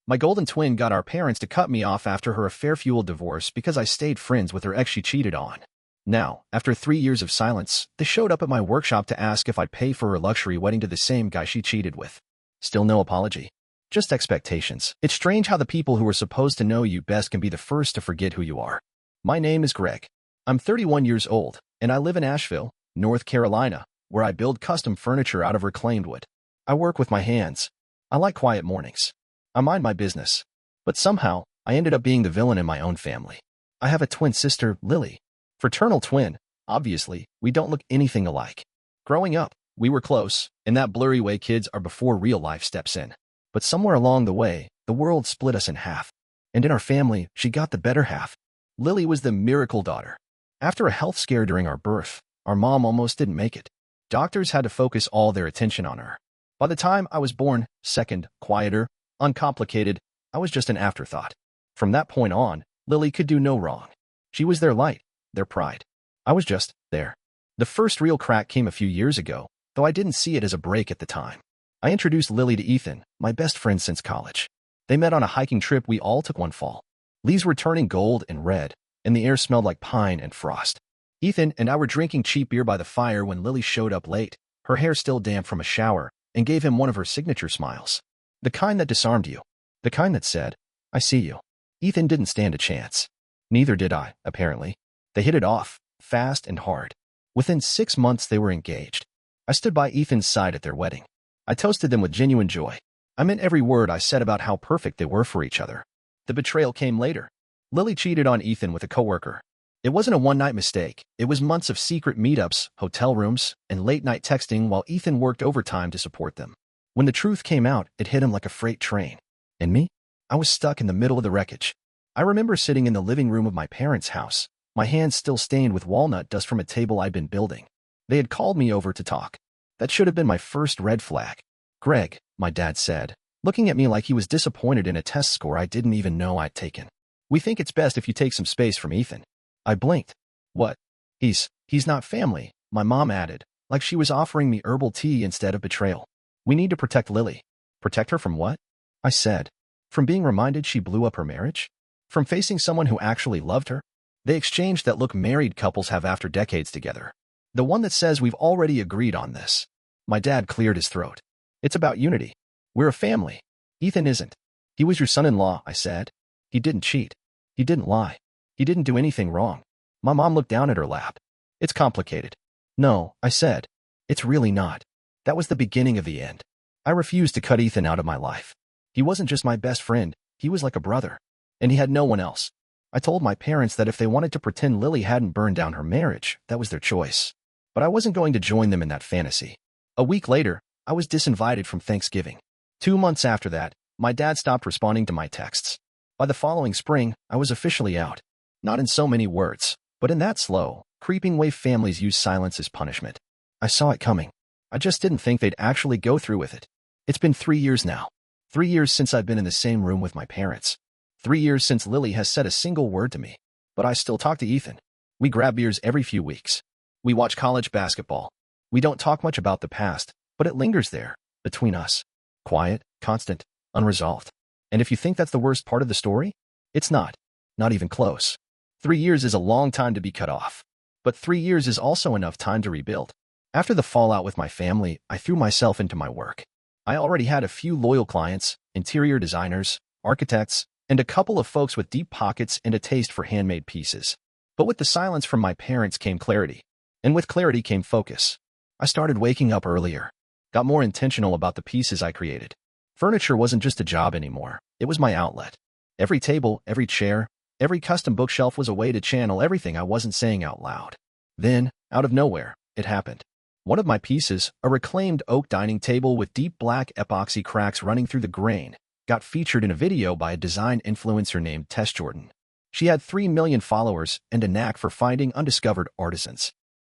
My golden twin got our parents to cut me off after her affair-fueled divorce because I stayed friends with her ex she cheated on. Now, after 3 years of silence, they showed up at my workshop to ask if I'd pay for her luxury wedding to the same guy she cheated with. Still no apology. Just expectations. It's strange how the people who are supposed to know you best can be the first to forget who you are. My name is Greg. I'm 31 years old, and I live in Asheville, North Carolina, where I build custom furniture out of reclaimed wood. I work with my hands. I like quiet mornings. I mind my business. But somehow, I ended up being the villain in my own family. I have a twin sister, Lily. Fraternal twin. Obviously, we don't look anything alike. Growing up, we were close, in that blurry way kids are before real life steps in. But somewhere along the way, the world split us in half. And in our family, she got the better half. Lily was the miracle daughter. After a health scare during our birth, our mom almost didn't make it. Doctors had to focus all their attention on her. By the time I was born, second, quieter, uncomplicated, I was just an afterthought. From that point on, Lily could do no wrong. She was their light, their pride. I was just there. The first real crack came a few years ago, though I didn't see it as a break at the time. I introduced Lily to Ethan, my best friend since college. They met on a hiking trip we all took one fall. Leaves were turning gold and red, and the air smelled like pine and frost. Ethan and I were drinking cheap beer by the fire when Lily showed up late, her hair still damp from a shower, and gave him one of her signature smiles. The kind that disarmed you. The kind that said, I see you. Ethan didn't stand a chance. Neither did I, apparently. They hit it off, fast and hard. Within 6 months they were engaged. I stood by Ethan's side at their wedding. I toasted them with genuine joy. I meant every word I said about how perfect they were for each other. The betrayal came later. Lily cheated on Ethan with a coworker. It wasn't a one-night mistake. It was months of secret meetups, hotel rooms, and late-night texting while Ethan worked overtime to support them. When the truth came out, it hit him like a freight train. And me? I was stuck in the middle of the wreckage. I remember sitting in the living room of my parents' house, my hands still stained with walnut dust from a table I'd been building. They had called me over to talk. That should have been my first red flag. Greg, my dad said, looking at me like he was disappointed in a test score I didn't even know I'd taken. We think it's best if you take some space from Ethan. I blinked. What? He's not family, my mom added, like she was offering me herbal tea instead of betrayal. We need to protect Lily. Protect her from what? I said. From being reminded she blew up her marriage? From facing someone who actually loved her? They exchanged that look married couples have after decades together. The one that says we've already agreed on this. My dad cleared his throat. It's about unity. We're a family. Ethan isn't. He was your son-in-law, I said. He didn't cheat. He didn't lie. He didn't do anything wrong. My mom looked down at her lap. It's complicated. No, I said. It's really not. That was the beginning of the end. I refused to cut Ethan out of my life. He wasn't just my best friend, he was like a brother. And he had no one else. I told my parents that if they wanted to pretend Lily hadn't burned down her marriage, that was their choice. But I wasn't going to join them in that fantasy. A week later, I was disinvited from Thanksgiving. 2 months after that, my dad stopped responding to my texts. By the following spring, I was officially out. Not in so many words, but in that slow, creeping way families use silence as punishment. I saw it coming. I just didn't think they'd actually go through with it. It's been 3 years now. 3 years since I've been in the same room with my parents. 3 years since Lily has said a single word to me. But I still talk to Ethan. We grab beers every few weeks. We watch college basketball. We don't talk much about the past, but it lingers there, between us. Quiet, constant, unresolved. And if you think that's the worst part of the story, it's not. Not even close. 3 years is a long time to be cut off. But 3 years is also enough time to rebuild. After the fallout with my family, I threw myself into my work. I already had a few loyal clients, interior designers, architects, and a couple of folks with deep pockets and a taste for handmade pieces. But with the silence from my parents came clarity. And with clarity came focus. I started waking up earlier. Got more intentional about the pieces I created. Furniture wasn't just a job anymore. It was my outlet. Every table, every chair, every custom bookshelf was a way to channel everything I wasn't saying out loud. Then, out of nowhere, it happened. One of my pieces, a reclaimed oak dining table with deep black epoxy cracks running through the grain, got featured in a video by a design influencer named Tess Jordan. She had 3 million followers and a knack for finding undiscovered artisans.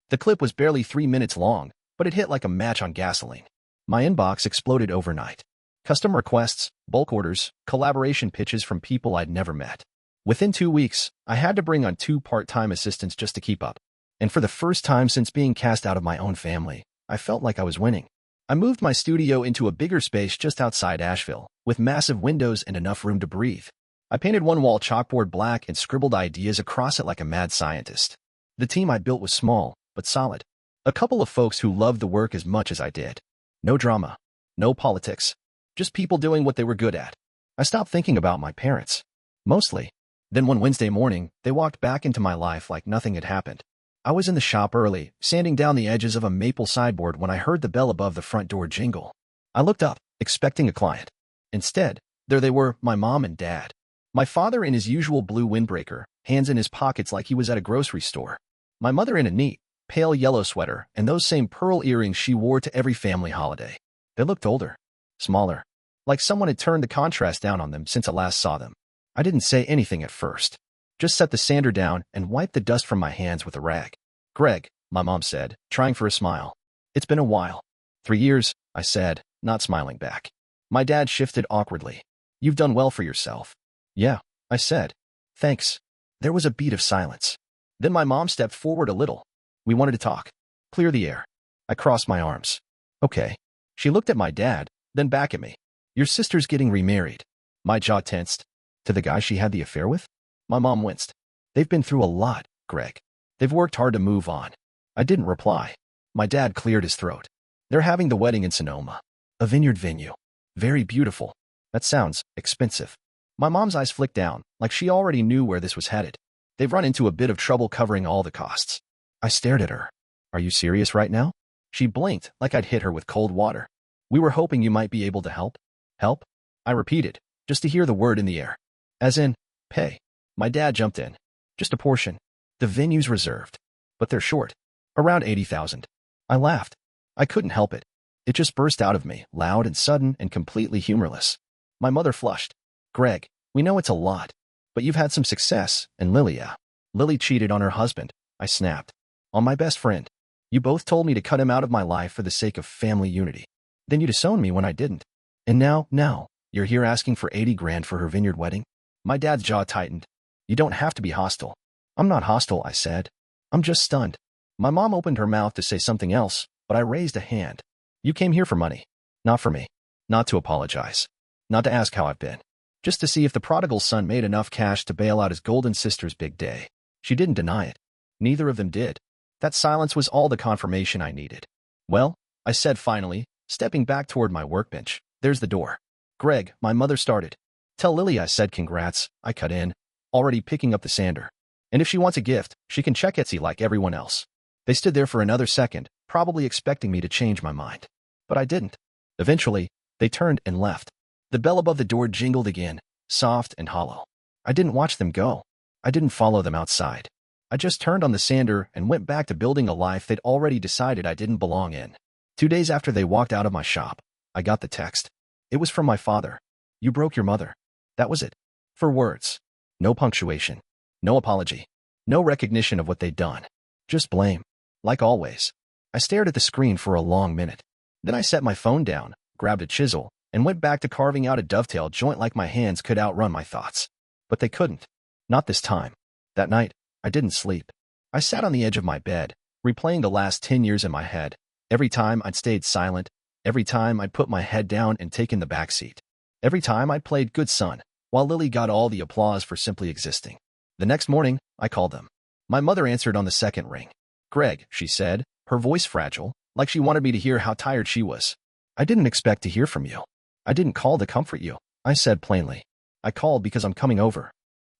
The clip was barely 3 minutes long, but it hit like a match on gasoline. My inbox exploded overnight. Custom requests, bulk orders, collaboration pitches from people I'd never met. Within 2 weeks, I had to bring on 2 part-time assistants just to keep up. And for the first time since being cast out of my own family, I felt like I was winning. I moved my studio into a bigger space just outside Asheville, with massive windows and enough room to breathe. I painted one wall chalkboard black and scribbled ideas across it like a mad scientist. The team I built was small, but solid. A couple of folks who loved the work as much as I did. No drama. No politics. Just people doing what they were good at. I stopped thinking about my parents. Mostly. Then one Wednesday morning, they walked back into my life like nothing had happened. I was in the shop early, sanding down the edges of a maple sideboard when I heard the bell above the front door jingle. I looked up, expecting a client. Instead, there they were, my mom and dad. My father in his usual blue windbreaker, hands in his pockets like he was at a grocery store. My mother in a neat, pale yellow sweater and those same pearl earrings she wore to every family holiday. They looked older, smaller, like someone had turned the contrast down on them since I last saw them. I didn't say anything at first. Just set the sander down and wiped the dust from my hands with a rag. "Greg," my mom said, trying for a smile. "It's been a while." 3 years, I said, not smiling back. My dad shifted awkwardly. "You've done well for yourself." "Yeah," I said. "Thanks." There was a beat of silence. Then my mom stepped forward a little. "We wanted to talk. Clear the air." I crossed my arms. "Okay." She looked at my dad, then back at me. "Your sister's getting remarried." My jaw tensed. "To the guy she had the affair with?" My mom winced. "They've been through a lot, Greg. They've worked hard to move on." I didn't reply. My dad cleared his throat. "They're having the wedding in Sonoma. A vineyard venue. Very beautiful." "That sounds expensive." My mom's eyes flicked down, like she already knew where this was headed. "They've run into a bit of trouble covering all the costs." I stared at her. "Are you serious right now?" She blinked like I'd hit her with cold water. "We were hoping you might be able to help." "Help?" I repeated, just to hear the word in the air. "As in, pay." My dad jumped in. "Just a portion. The venue's reserved. But they're short. Around 80,000. I laughed. I couldn't help it. It just burst out of me, loud and sudden and completely humorless. My mother flushed. "Greg, we know it's a lot. But you've had some success, and Lily cheated on her husband," I snapped. "On my best friend. You both told me to cut him out of my life for the sake of family unity. Then you disowned me when I didn't. And now, you're here asking for 80 grand for her vineyard wedding?" My dad's jaw tightened. "You don't have to be hostile." "I'm not hostile," I said. "I'm just stunned." My mom opened her mouth to say something else, but I raised a hand. "You came here for money. Not for me. Not to apologize. Not to ask how I've been. Just to see if the prodigal son made enough cash to bail out his golden sister's big day." She didn't deny it. Neither of them did. That silence was all the confirmation I needed. "Well," I said finally, stepping back toward my workbench. "There's the door." "Greg," my mother started. "Tell Lily I said congrats," I cut in, already picking up the sander. "And if she wants a gift, she can check Etsy like everyone else." They stood there for another second, probably expecting me to change my mind. But I didn't. Eventually, they turned and left. The bell above the door jingled again, soft and hollow. I didn't watch them go. I didn't follow them outside. I just turned on the sander and went back to building a life they'd already decided I didn't belong in. 2 days after they walked out of my shop, I got the text. It was from my father. "You broke your mother." That was it. 4 words. No punctuation. No apology. No recognition of what they'd done. Just blame. Like always. I stared at the screen for a long minute. Then I set my phone down, grabbed a chisel, and went back to carving out a dovetail joint like my hands could outrun my thoughts. But they couldn't. Not this time. That night, I didn't sleep. I sat on the edge of my bed, replaying the last 10 years in my head. Every time I'd stayed silent, every time I'd put my head down and taken the back seat. Every time I'd played good son, while Lily got all the applause for simply existing. The next morning, I called them. My mother answered on the second ring. "Greg," she said, her voice fragile, like she wanted me to hear how tired she was. "I didn't expect to hear from you. I didn't call to comfort you," I said plainly. "I called because I'm coming over.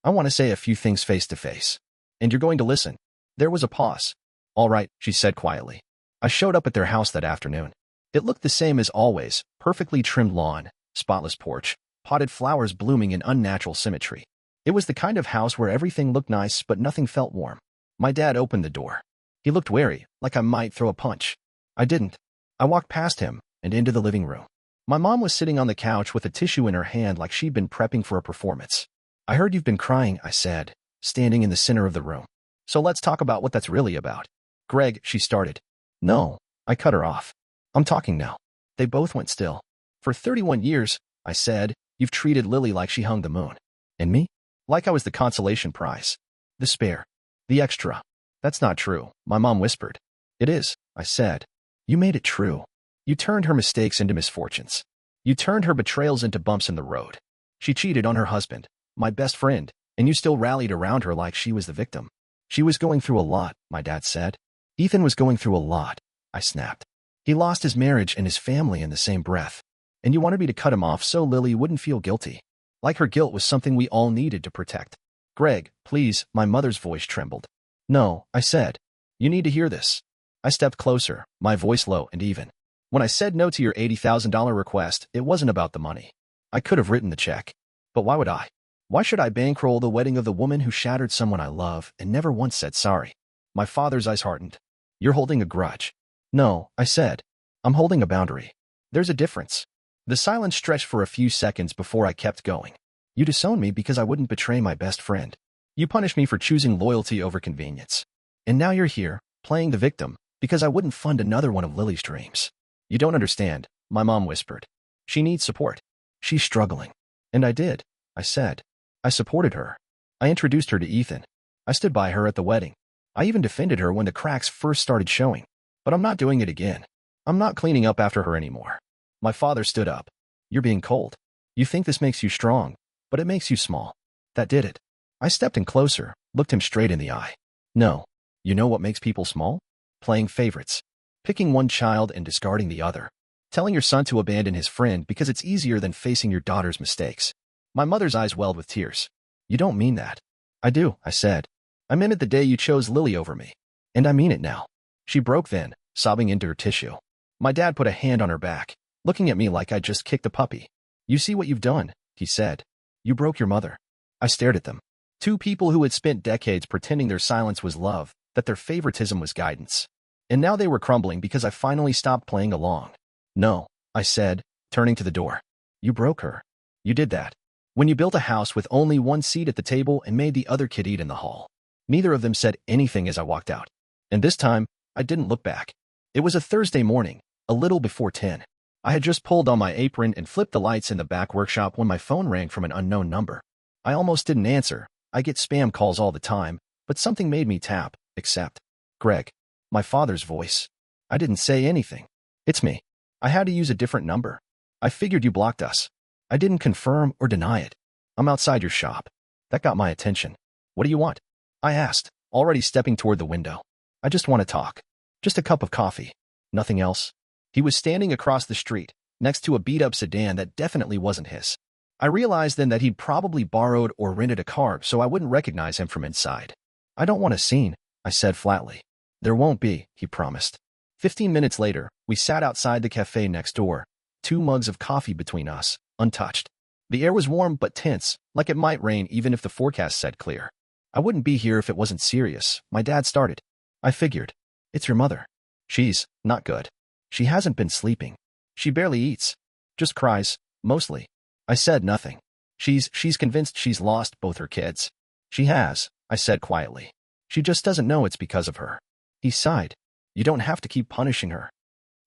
I want to say a few things face to face. And you're going to listen." There was a pause. "All right," she said quietly. I showed up at their house that afternoon. It looked the same as always, perfectly trimmed lawn, spotless porch, potted flowers blooming in unnatural symmetry. It was the kind of house where everything looked nice but nothing felt warm. My dad opened the door. He looked wary, like I might throw a punch. I didn't. I walked past him and into the living room. My mom was sitting on the couch with a tissue in her hand like she'd been prepping for a performance. "I heard you've been crying," I said, standing in the center of the room. "So let's talk about what that's really about." "Greg," she started. "No," I cut her off. "I'm talking now." They both went still. "For 31 years, I said, you've treated Lily like she hung the moon. And me? Like I was the consolation prize. The spare. The extra." "That's not true," my mom whispered. "It is," I said. "You made it true. You turned her mistakes into misfortunes. You turned her betrayals into bumps in the road. She cheated on her husband, my best friend, and you still rallied around her like she was the victim. She was going through a lot, my dad said. Ethan was going through a lot, I snapped. He lost his marriage and his family in the same breath. And you wanted me to cut him off so Lily wouldn't feel guilty. Like her guilt was something we all needed to protect. Greg, please, my mother's voice trembled. No, I said. You need to hear this. I stepped closer, my voice low and even. When I said no to your $80,000 request, it wasn't about the money. I could have written the check. But why would I? Why should I bankroll the wedding of the woman who shattered someone I love and never once said sorry? My father's eyes hardened. You're holding a grudge. No, I said. I'm holding a boundary. There's a difference. The silence stretched for a few seconds before I kept going. You disowned me because I wouldn't betray my best friend. You punished me for choosing loyalty over convenience. And now you're here, playing the victim, because I wouldn't fund another one of Lily's dreams. You don't understand, my mom whispered. She needs support. She's struggling. And I did, I said. I supported her. I introduced her to Ethan. I stood by her at the wedding. I even defended her when the cracks first started showing. But I'm not doing it again. I'm not cleaning up after her anymore. My father stood up. You're being cold. You think this makes you strong, but it makes you small. That did it. I stepped in closer, looked him straight in the eye. No. You know what makes people small? Playing favorites. Picking one child and discarding the other. Telling your son to abandon his friend because it's easier than facing your daughter's mistakes. My mother's eyes welled with tears. You don't mean that. I do, I said. I meant it the day you chose Lily over me. And I mean it now. She broke then, sobbing into her tissue. My dad put a hand on her back, looking at me like I'd just kicked a puppy. You see what you've done, he said. You broke your mother. I stared at them. Two people who had spent decades pretending their silence was love, that their favoritism was guidance. And now they were crumbling because I finally stopped playing along. No, I said, turning to the door. You broke her. You did that. When you built a house with only one seat at the table and made the other kid eat in the hall. Neither of them said anything as I walked out. And this time, I didn't look back. It was a Thursday morning, a little before 10. I had just pulled on my apron and flipped the lights in the back workshop when my phone rang from an unknown number. I almost didn't answer. I get spam calls all the time, but something made me tap, accept. Greg. My father's voice. I didn't say anything. It's me. I had to use a different number. I figured you blocked us. I didn't confirm or deny it. I'm outside your shop. That got my attention. What do you want? I asked, already stepping toward the window. I just want to talk. Just a cup of coffee. Nothing else. He was standing across the street, next to a beat-up sedan that definitely wasn't his. I realized then that he'd probably borrowed or rented a car so I wouldn't recognize him from inside. I don't want a scene, I said flatly. There won't be, he promised. 15 minutes later, we sat outside the cafe next door, 2 mugs of coffee between us, untouched. The air was warm but tense, like it might rain even if the forecast said clear. I wouldn't be here if it wasn't serious, my dad started. I figured. It's your mother. She's not good. She hasn't been sleeping. She barely eats. Just cries, mostly. I said nothing. She's convinced she's lost both her kids. She has, I said quietly. She just doesn't know it's because of her. He sighed. You don't have to keep punishing her.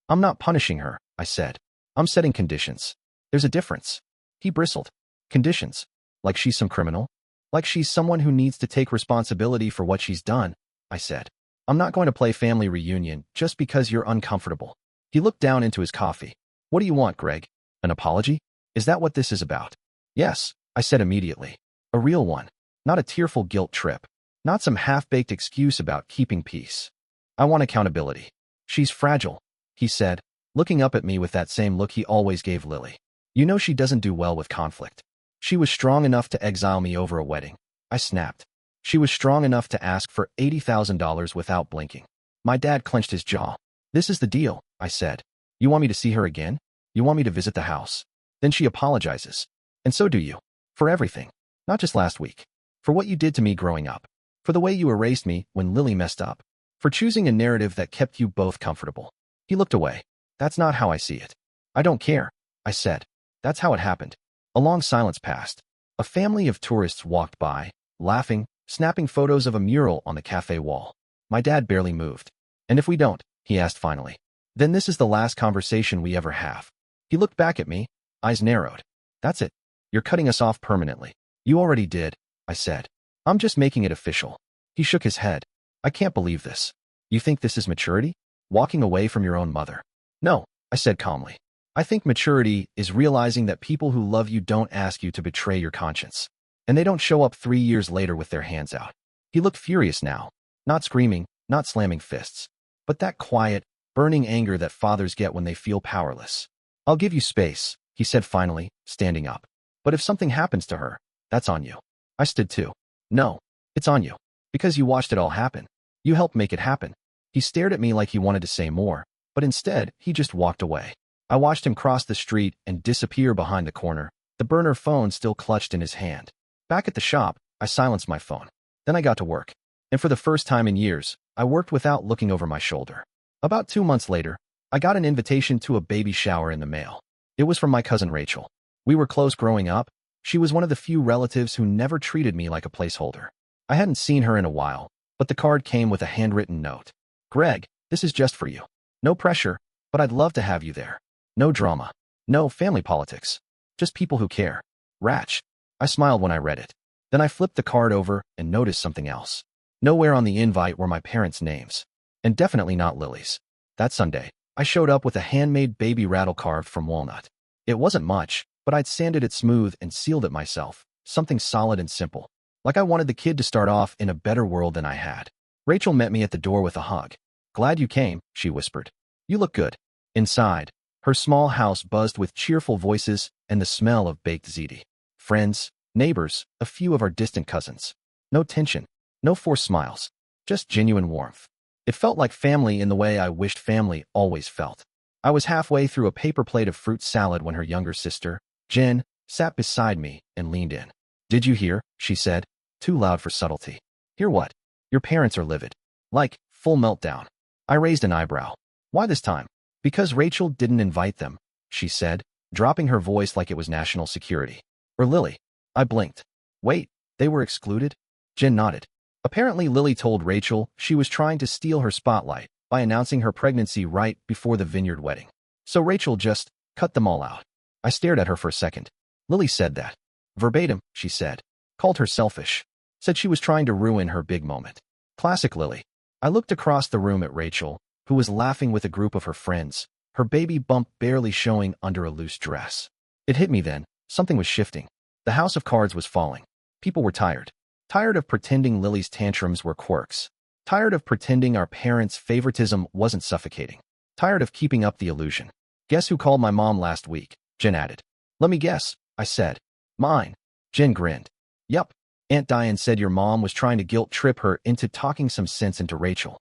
I'm not punishing her, I said. I'm setting conditions. There's a difference. He bristled. Conditions? Like she's some criminal? Like she's someone who needs to take responsibility for what she's done, I said. I'm not going to play family reunion just because you're uncomfortable. He looked down into his coffee. What do you want, Greg? An apology? Is that what this is about? Yes, I said immediately. A real one. Not a tearful guilt trip. Not some half-baked excuse about keeping peace. I want accountability. She's fragile, he said, looking up at me with that same look he always gave Lily. You know she doesn't do well with conflict. She was strong enough to exile me over a wedding. I snapped. She was strong enough to ask for $80,000 without blinking. My dad clenched his jaw. This is the deal, I said. You want me to see her again? You want me to visit the house? Then she apologizes. And so do you. For everything. Not just last week. For what you did to me growing up. For the way you erased me when Lily messed up. For choosing a narrative that kept you both comfortable. He looked away. That's not how I see it. I don't care, I said. That's how it happened. A long silence passed. A family of tourists walked by, laughing, snapping photos of a mural on the cafe wall. My dad barely moved. And if we don't, he asked finally, then this is the last conversation we ever have. He looked back at me, eyes narrowed. That's it. You're cutting us off permanently. You already did, I said. I'm just making it official. He shook his head. I can't believe this. You think this is maturity? Walking away from your own mother? No, I I said calmly. I think maturity is realizing that people who love you don't ask you to betray your conscience. And they don't show up 3 years later with their hands out. He looked furious now. Not screaming, not slamming fists. But that quiet, burning anger that fathers get when they feel powerless. I'll give you space, he said finally, standing up. But if something happens to her, that's on you. I stood too. No, it's on you. Because you watched it all happen. You helped make it happen. He stared at me like he wanted to say more, but instead, he just walked away. I watched him cross the street and disappear behind the corner, the burner phone still clutched in his hand. Back at the shop, I silenced my phone. Then I got to work. And for the first time in years, I worked without looking over my shoulder. About 2 months later, I got an invitation to a baby shower in the mail. It was from my cousin Rachel. We were close growing up. She was one of the few relatives who never treated me like a placeholder. I hadn't seen her in a while, but the card came with a handwritten note. Greg, this is just for you. No pressure, but I'd love to have you there. No drama. No family politics. Just people who care. Ratch. I smiled when I read it. Then I flipped the card over and noticed something else. Nowhere on the invite were my parents' names. And definitely not Lily's. That Sunday, I showed up with a handmade baby rattle carved from walnut. It wasn't much, but I'd sanded it smooth and sealed it myself. Something solid and simple. Like I wanted the kid to start off in a better world than I had. Rachel met me at the door with a hug. Glad you came, she whispered. You look good. Inside, her small house buzzed with cheerful voices and the smell of baked ziti. Friends, neighbors, a few of our distant cousins. No tension, no forced smiles, just genuine warmth. It felt like family in the way I wished family always felt. I was halfway through a paper plate of fruit salad when her younger sister, Jen, sat beside me and leaned in. Did you hear? She said, too loud for subtlety. Hear what? Your parents are livid. Like, full meltdown. I raised an eyebrow. Why this time? Because Rachel didn't invite them, she said, dropping her voice like it was national security. Or Lily. I blinked. Wait, they were excluded? Jen nodded. Apparently Lily told Rachel she was trying to steal her spotlight by announcing her pregnancy right before the vineyard wedding. So Rachel just cut them all out. I stared at her for a second. Lily said that. Verbatim, she said. Called her selfish. Said she was trying to ruin her big moment. Classic Lily. I looked across the room at Rachel, who was laughing with a group of her friends, her baby bump barely showing under a loose dress. It hit me then. Something was shifting. The house of cards was falling. People were tired. Tired of pretending Lily's tantrums were quirks. Tired of pretending our parents' favoritism wasn't suffocating. Tired of keeping up the illusion. Guess who called my mom last week? Jen added. Let me guess, I said. Mine. Jen grinned. Yup. Aunt Diane said your mom was trying to guilt trip her into talking some sense into Rachel.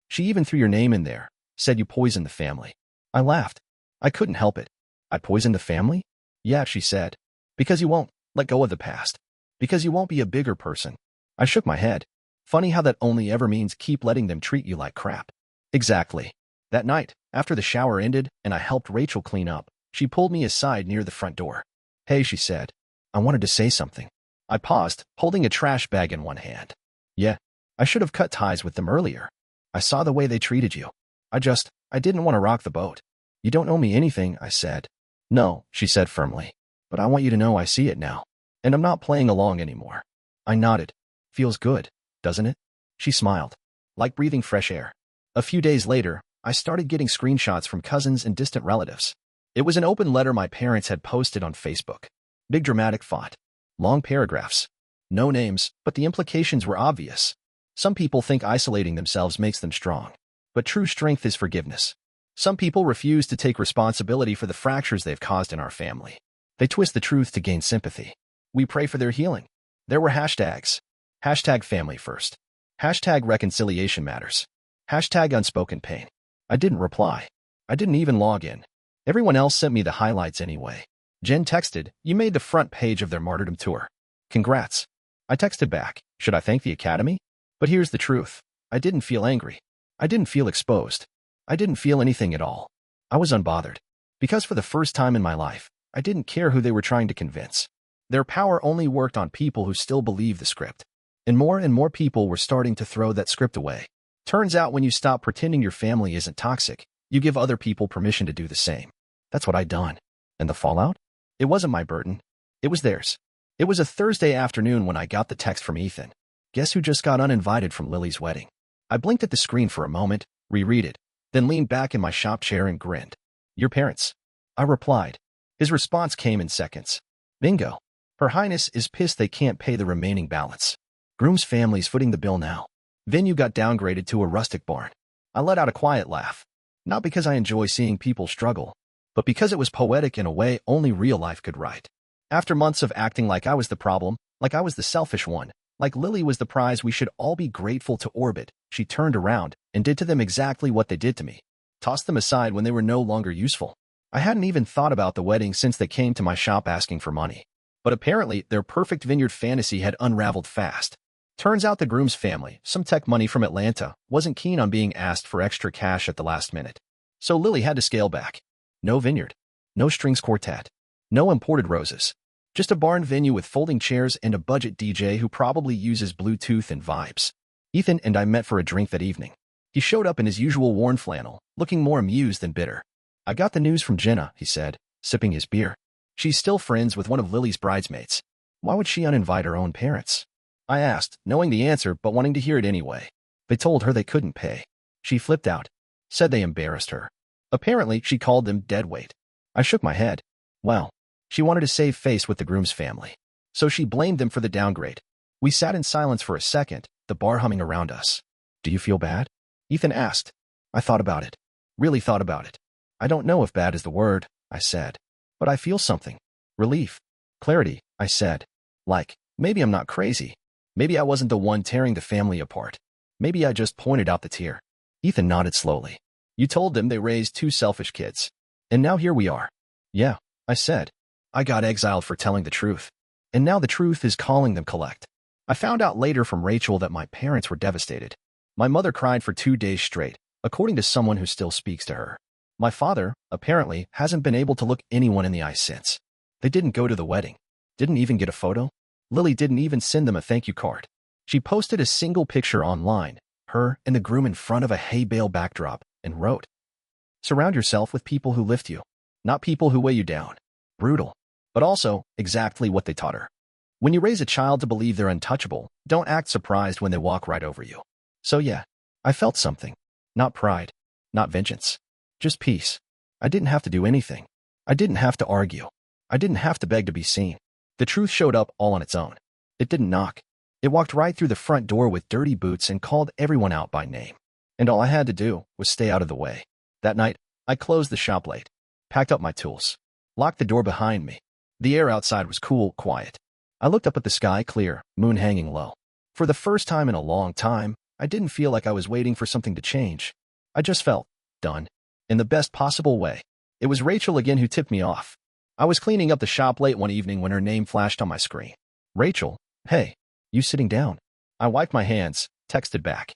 She even threw your name in there, said you poisoned the family. I laughed. I couldn't help it. I poisoned the family? Yeah, she said. Because you won't let go of the past. Because you won't be a bigger person. I shook my head. Funny how that only ever means keep letting them treat you like crap. Exactly. That night, after the shower ended and I helped Rachel clean up, she pulled me aside near the front door. Hey, she said. I wanted to say something. I paused, holding a trash bag in one hand. Yeah, I should have cut ties with them earlier. I saw the way they treated you. I didn't want to rock the boat. You don't owe me anything, I said. No, she said firmly. But I want you to know I see it now. And I'm not playing along anymore. I nodded. Feels good, doesn't it? She smiled. Like breathing fresh air. A few days later, I started getting screenshots from cousins and distant relatives. It was an open letter my parents had posted on Facebook. Big dramatic font. Long paragraphs. No names, but the implications were obvious. Some people think isolating themselves makes them strong. But true strength is forgiveness. Some people refuse to take responsibility for the fractures they've caused in our family. They twist the truth to gain sympathy. We pray for their healing. There were hashtags. Hashtag family first. Hashtag reconciliation matters. Hashtag unspoken pain. I didn't reply. I didn't even log in. Everyone else sent me the highlights anyway. Jen texted, you made the front page of their martyrdom tour. Congrats. I texted back, should I thank the Academy? But here's the truth. I didn't feel angry. I didn't feel exposed. I didn't feel anything at all. I was unbothered. Because for the first time in my life, I didn't care who they were trying to convince. Their power only worked on people who still believed the script. And more people were starting to throw that script away. Turns out when you stop pretending your family isn't toxic, you give other people permission to do the same. That's what I'd done. And the fallout? It wasn't my burden. It was theirs. It was a Thursday afternoon when I got the text from Ethan. Guess who just got uninvited from Lily's wedding? I blinked at the screen for a moment, reread it, then leaned back in my shop chair and grinned. Your parents. I replied. His response came in seconds. Bingo. Her Highness is pissed they can't pay the remaining balance. Groom's family's footing the bill now. Venue got downgraded to a rustic barn. I let out a quiet laugh. Not because I enjoy seeing people struggle, but because it was poetic in a way only real life could write. After months of acting like I was the problem, like I was the selfish one, like Lily was the prize we should all be grateful to orbit, she turned around and did to them exactly what they did to me. Tossed them aside when they were no longer useful. I hadn't even thought about the wedding since they came to my shop asking for money. But apparently, their perfect vineyard fantasy had unraveled fast. Turns out the groom's family, some tech money from Atlanta, wasn't keen on being asked for extra cash at the last minute. So Lily had to scale back. No vineyard. No strings quartet. No imported roses. Just a barn venue with folding chairs and a budget DJ who probably uses Bluetooth and vibes. Ethan and I met for a drink that evening. He showed up in his usual worn flannel, looking more amused than bitter. I got the news from Jenna, he said, sipping his beer. She's still friends with one of Lily's bridesmaids. Why would she uninvite her own parents? I asked, knowing the answer but wanting to hear it anyway. They told her they couldn't pay. She flipped out. Said they embarrassed her. Apparently, she called them deadweight. I shook my head. Well, she wanted to save face with the groom's family. So she blamed them for the downgrade. We sat in silence for a second, the bar humming around us. Do you feel bad? Ethan asked. I thought about it. Really thought about it. I don't know if bad is the word, I said. But I feel something. Relief. Clarity, I said. Like, maybe I'm not crazy. Maybe I wasn't the one tearing the family apart. Maybe I just pointed out the tear. Ethan nodded slowly. You told them they raised two selfish kids. And now here we are. Yeah, I said. I got exiled for telling the truth. And now the truth is calling them collect. I found out later from Rachel that my parents were devastated. My mother cried for 2 days straight, according to someone who still speaks to her. My father, apparently, hasn't been able to look anyone in the eye since. They didn't go to the wedding. Didn't even get a photo. Lily didn't even send them a thank you card. She posted a single picture online, her and the groom in front of a hay bale backdrop, and wrote, Surround yourself with people who lift you, not people who weigh you down. Brutal, but also exactly what they taught her. When you raise a child to believe they're untouchable, don't act surprised when they walk right over you. So yeah, I felt something. Not pride, not vengeance. Just peace. I didn't have to do anything. I didn't have to argue. I didn't have to beg to be seen. The truth showed up all on its own. It didn't knock. It walked right through the front door with dirty boots and called everyone out by name. And all I had to do was stay out of the way. That night, I closed the shop late, packed up my tools, locked the door behind me. The air outside was cool, quiet. I looked up at the sky, clear, moon hanging low. For the first time in a long time, I didn't feel like I was waiting for something to change. I just felt done. In the best possible way. It was Rachel again who tipped me off. I was cleaning up the shop late one evening when her name flashed on my screen. Rachel, hey, you sitting down? I wiped my hands, texted back.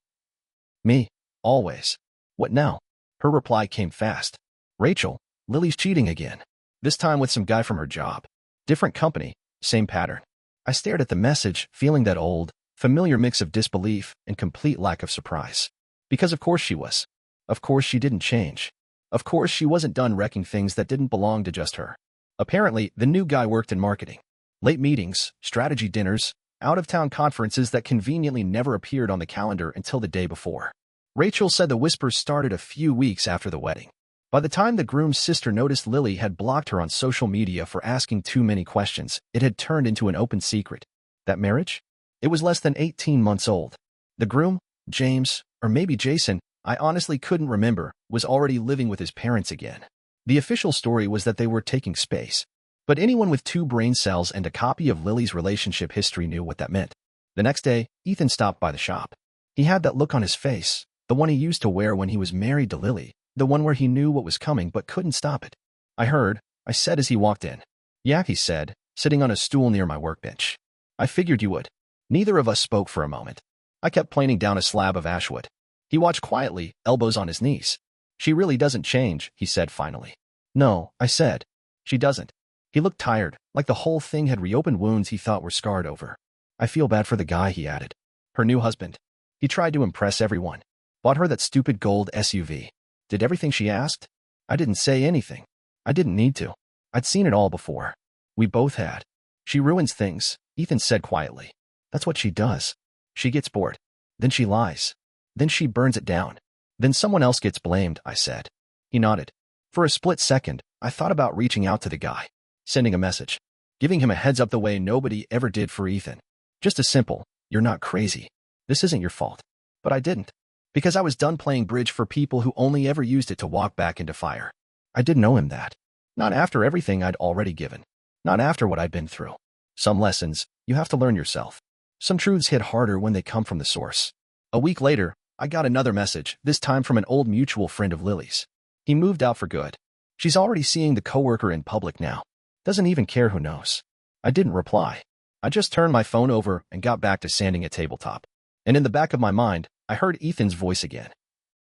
Me, always. What now? Her reply came fast. Rachel, Lily's cheating again. This time with some guy from her job. Different company, same pattern. I stared at the message, feeling that old, familiar mix of disbelief and complete lack of surprise. Because of course she was. Of course she didn't change. Of course she wasn't done wrecking things that didn't belong to just her. Apparently, the new guy worked in marketing. Late meetings, strategy dinners, out-of-town conferences that conveniently never appeared on the calendar until the day before. Rachel said the whispers started a few weeks after the wedding. By the time the groom's sister noticed Lily had blocked her on social media for asking too many questions, it had turned into an open secret. That marriage? It was less than 18 months old. The groom, James, or maybe Jason, I honestly couldn't remember, was already living with his parents again. The official story was that they were taking space. But anyone with 2 brain cells and a copy of Lily's relationship history knew what that meant. The next day, Ethan stopped by the shop. He had that look on his face, the one he used to wear when he was married to Lily, the one where he knew what was coming but couldn't stop it. I said as he walked in. Yeah, he said, sitting on a stool near my workbench. I figured you would. Neither of us spoke for a moment. I kept planing down a slab of ashwood. He watched quietly, elbows on his knees. She really doesn't change, he said finally. No, I said. She doesn't. He looked tired, like the whole thing had reopened wounds he thought were scarred over. I feel bad for the guy, he added. Her new husband. He tried to impress everyone. Bought her that stupid gold SUV. Did everything she asked. I didn't say anything. I didn't need to. I'd seen it all before. We both had. She ruins things, Ethan said quietly. That's what she does. She gets bored. Then she lies. Then she burns it down. Then someone else gets blamed, I said. He nodded. For a split second, I thought about reaching out to the guy, sending a message, giving him a heads up the way nobody ever did for Ethan. Just a simple, "You're not crazy. This isn't your fault." But I didn't, because I was done playing bridge for people who only ever used it to walk back into fire. I didn't owe him that. Not after everything I'd already given. Not after what I'd been through. Some lessons, you have to learn yourself. Some truths hit harder when they come from the source. A week later, I got another message, this time from an old mutual friend of Lily's. He moved out for good. She's already seeing the coworker in public now. Doesn't even care who knows. I didn't reply. I just turned my phone over and got back to sanding a tabletop. And in the back of my mind, I heard Ethan's voice again.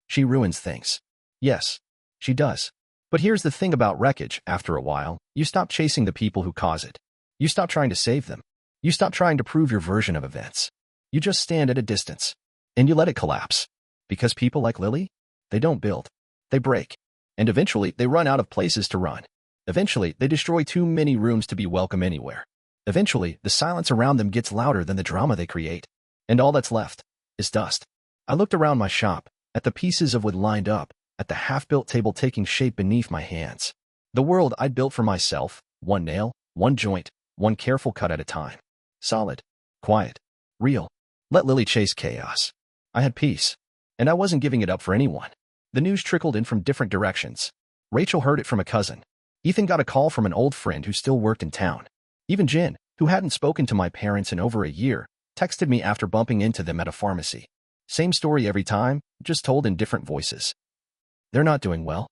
She ruins things. Yes, she does. But here's the thing about wreckage. After a while, you stop chasing the people who cause it. You stop trying to save them. You stop trying to prove your version of events. You just stand at a distance. And you let it collapse. Because people like Lily, they don't build. They break. And eventually, they run out of places to run. Eventually, they destroy too many rooms to be welcome anywhere. Eventually, the silence around them gets louder than the drama they create. And all that's left is dust. I looked around my shop, at the pieces of wood lined up, at the half-built table taking shape beneath my hands. The world I'd built for myself, one nail, one joint, one careful cut at a time. Solid, quiet, real. Let Lily chase chaos. I had peace. And I wasn't giving it up for anyone. The news trickled in from different directions. Rachel heard it from a cousin. Ethan got a call from an old friend who still worked in town. Even Jen, who hadn't spoken to my parents in over a year, texted me after bumping into them at a pharmacy. Same story every time, just told in different voices. They're not doing well.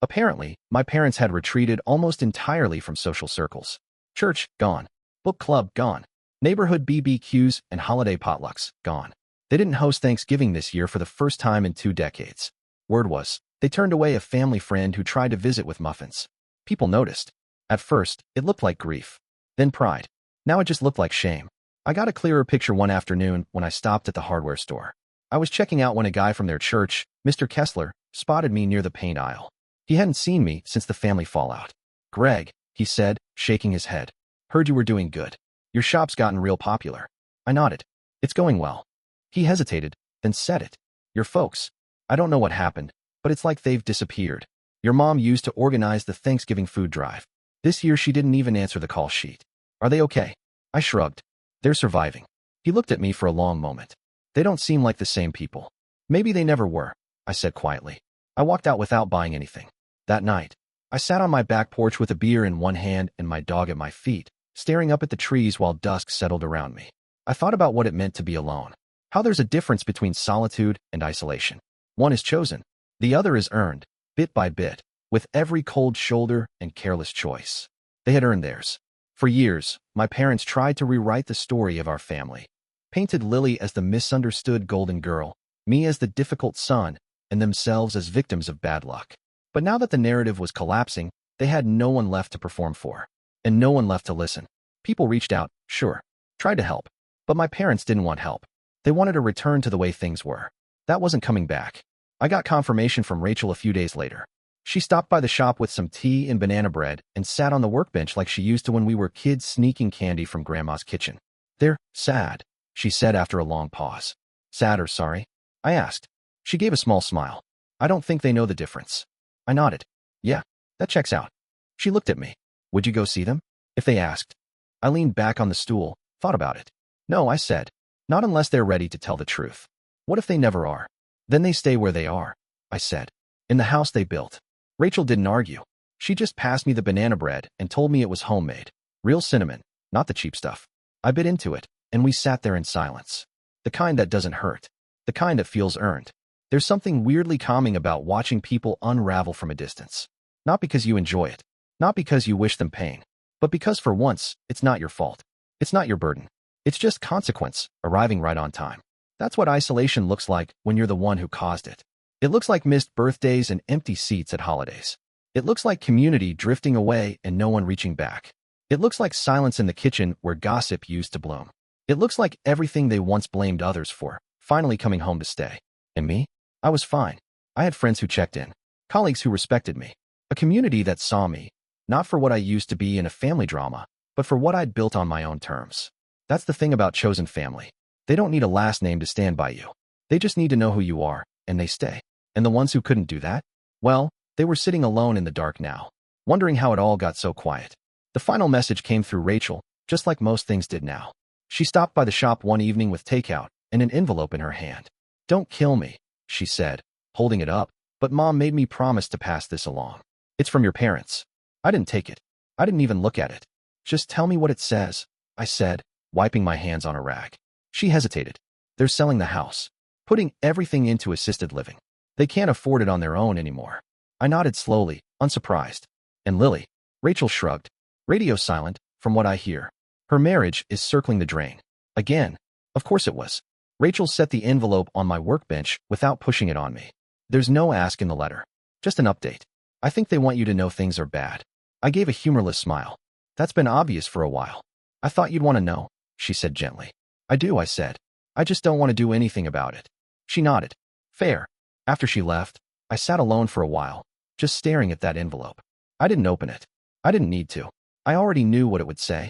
Apparently, my parents had retreated almost entirely from social circles. Church, gone. Book club, gone. Neighborhood BBQs and holiday potlucks, gone. They didn't host Thanksgiving this year for the first time in 2 decades. Word was, they turned away a family friend who tried to visit with muffins. People noticed. At first, it looked like grief. Then pride. Now it just looked like shame. I got a clearer picture one afternoon when I stopped at the hardware store. I was checking out when a guy from their church, Mr. Kessler, spotted me near the paint aisle. He hadn't seen me since the family fallout. "Greg," he said, shaking his head. "Heard you were doing good. Your shop's gotten real popular." I nodded. "It's going well." He hesitated, then said it. "Your folks. I don't know what happened, but it's like they've disappeared. Your mom used to organize the Thanksgiving food drive. This year she didn't even answer the call sheet. Are they okay?" I shrugged. "They're surviving." He looked at me for a long moment. "They don't seem like the same people." "Maybe they never were," I said quietly. I walked out without buying anything. That night, I sat on my back porch with a beer in one hand and my dog at my feet, staring up at the trees while dusk settled around me. I thought about what it meant to be alone. How there's a difference between solitude and isolation. One is chosen. The other is earned, bit by bit, with every cold shoulder and careless choice. They had earned theirs. For years, my parents tried to rewrite the story of our family. Painted Lily as the misunderstood golden girl, me as the difficult son, and themselves as victims of bad luck. But now that the narrative was collapsing, they had no one left to perform for. And no one left to listen. People reached out, sure, tried to help. But my parents didn't want help. They wanted a return to the way things were. That wasn't coming back. I got confirmation from Rachel a few days later. She stopped by the shop with some tea and banana bread and sat on the workbench like she used to when we were kids sneaking candy from Grandma's kitchen. "They're sad," she said after a long pause. "Sad or sorry?" I asked. She gave a small smile. "I don't think they know the difference." I nodded. "Yeah, that checks out." She looked at me. "Would you go see them? If they asked?" I leaned back on the stool, thought about it. "No," I said. "Not unless they're ready to tell the truth." "What if they never are?" "Then they stay where they are," I said. "In the house they built." Rachel didn't argue. She just passed me the banana bread and told me it was homemade. Real cinnamon, not the cheap stuff. I bit into it, and we sat there in silence. The kind that doesn't hurt. The kind that feels earned. There's something weirdly calming about watching people unravel from a distance. Not because you enjoy it. Not because you wish them pain. But because for once, it's not your fault. It's not your burden. It's just consequence, arriving right on time. That's what isolation looks like when you're the one who caused it. It looks like missed birthdays and empty seats at holidays. It looks like community drifting away and no one reaching back. It looks like silence in the kitchen where gossip used to bloom. It looks like everything they once blamed others for, finally coming home to stay. And me? I was fine. I had friends who checked in, colleagues who respected me, a community that saw me, not for what I used to be in a family drama, but for what I'd built on my own terms. That's the thing about chosen family. They don't need a last name to stand by you. They just need to know who you are, and they stay. And the ones who couldn't do that? Well, They were sitting alone in the dark now, wondering how it all got so quiet. The final message came through Rachel, just like most things did now. She stopped by the shop one evening with takeout and an envelope in her hand. "Don't kill me," she said, holding it up, "but Mom made me promise to pass this along. It's from your parents." I didn't take it. I didn't even look at it. "Just tell me what it says," I said, wiping my hands on a rag. She hesitated. "They're selling the house, putting everything into assisted living. They can't afford it on their own anymore." I nodded slowly, unsurprised. "And Lily?" Rachel shrugged. "Radio silent, from what I hear. Her marriage is circling the drain. Again." Of course it was. Rachel set the envelope on my workbench without pushing it on me. "There's no ask in the letter. Just an update. I think they want you to know things are bad." I gave a humorless smile. "That's been obvious for a while." "I thought you'd want to know," she said gently. "I do," I said. "I just don't want to do anything about it." She nodded. "Fair." After she left, I sat alone for a while, just staring at that envelope. I didn't open it. I didn't need to. I already knew what it would say.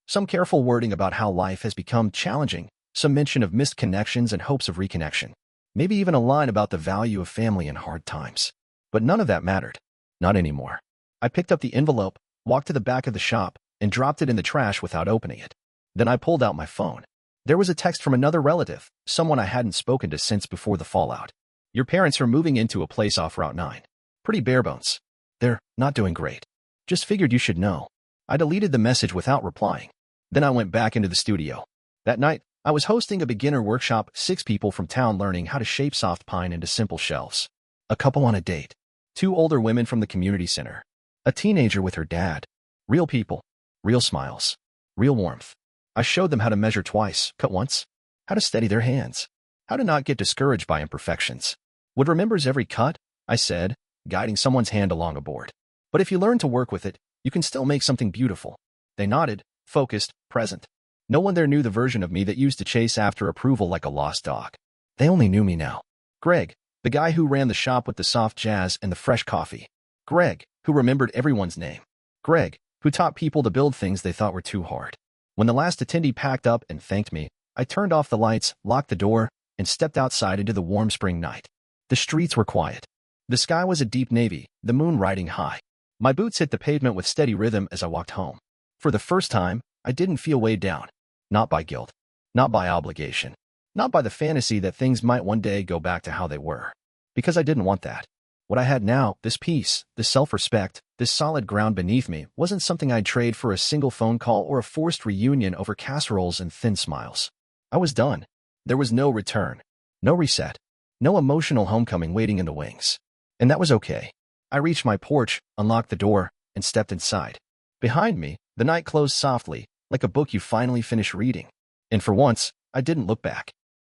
Some careful wording about how life has become challenging, some mention of missed connections and hopes of reconnection. Maybe even a line about the value of family in hard times. But none of that mattered. Not anymore. I picked up the envelope, walked to the back of the shop, and dropped it in the trash without opening it. Then I pulled out my phone. There was a text from another relative, someone I hadn't spoken to since before the fallout. "Your parents are moving into a place off Route 9. Pretty barebones. They're not doing great. Just figured you should know." I deleted the message without replying. Then I went back into the studio. That night, I was hosting a beginner workshop, 6 people from town learning how to shape soft pine into simple shelves. A couple on a date. 2 older women from the community center. A teenager with her dad. Real people. Real smiles. Real warmth. I showed them how to measure twice, cut once. How to steady their hands. How to not get discouraged by imperfections. "Wood remembers every cut," I said, guiding someone's hand along a board. "But if you learn to work with it, you can still make something beautiful." They nodded, focused, present. No one there knew the version of me that used to chase after approval like a lost dog. They only knew me now. Greg, the guy who ran the shop with the soft jazz and the fresh coffee. Greg, who remembered everyone's name. Greg, who taught people to build things they thought were too hard. When the last attendee packed up and thanked me, I turned off the lights, locked the door, and stepped outside into the warm spring night. The streets were quiet. The sky was a deep navy, the moon riding high. My boots hit the pavement with steady rhythm as I walked home. For the first time, I didn't feel weighed down. Not by guilt. Not by obligation. Not by the fantasy that things might one day go back to how they were. Because I didn't want that. What I had now, this peace, this self-respect, this solid ground beneath me, wasn't something I'd trade for a single phone call or a forced reunion over casseroles and thin smiles. I was done. There was no return. No reset. No emotional homecoming waiting in the wings. And that was okay. I reached my porch, unlocked the door, and stepped inside. Behind me, the night closed softly, like a book you finally finish reading. And for once, I didn't look back.